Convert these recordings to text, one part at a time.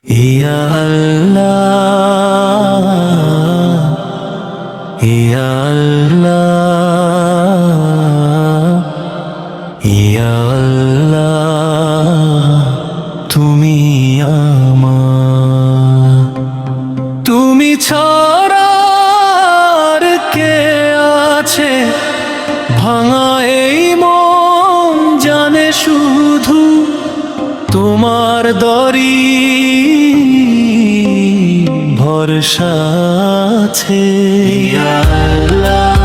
ইয়া আল্লাহ, ইয়া আল্লাহ, ইয়া আল্লাহ, তুমি আমার। তুমি ছাড়া আর কে আছে? ভাঙা এই মন জানে শুধু তোমার দরি ভরসা আছে। ইয়া আল্লাহ,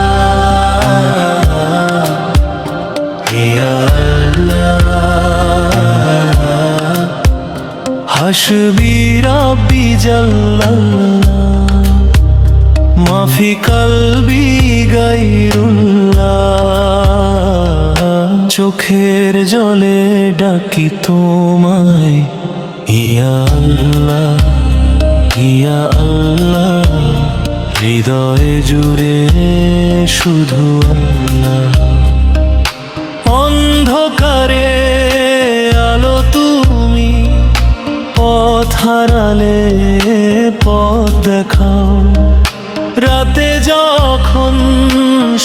ইয়া আল্লাহ, হাসবি রাব্বি জাল্লাল্লাহ, মাফি কলবি গায়রুল্লাহ। চোখের জলে ডাকি তোমায়, ইয়া আল্লাহ, ইয়া আল্লাহ, হৃদয়ে জুড়ে শুধু আল্লাহ। অন্ধকারে আলো তুমি, পথ হারালে পথ দেখাও। রাতে যখন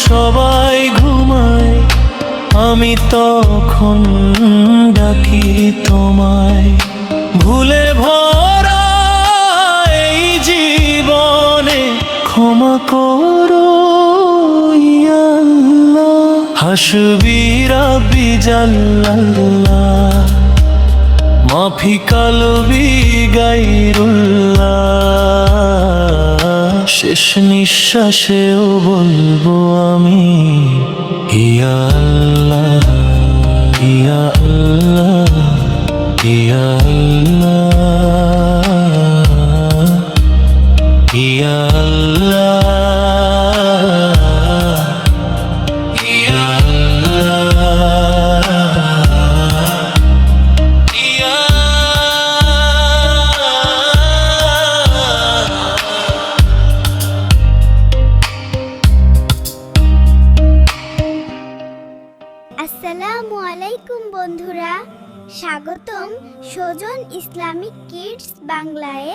সবাই ঘুমায়, আমি তখন ডাকি তোমায়। ভুলে ভরা এই জীবনে ক্ষমা করো ইয়া আল্লাহ, হাসবি রাব্বি জাল্লাল্লাহ, মাফি কলবি গায়রুল্লাহ। শেষ নিঃশ্বাসেও বলবো আমি, ইয়া আল্লাহ, ইয়া আল্লাহ, ইয়া আল্লাহ, ইয়া আল্লাহ, ইয়া আসসালামু আলাইকুম বন্ধুরা, স্বাগতম সুজন ইসলামিক কিডস বাংলায়।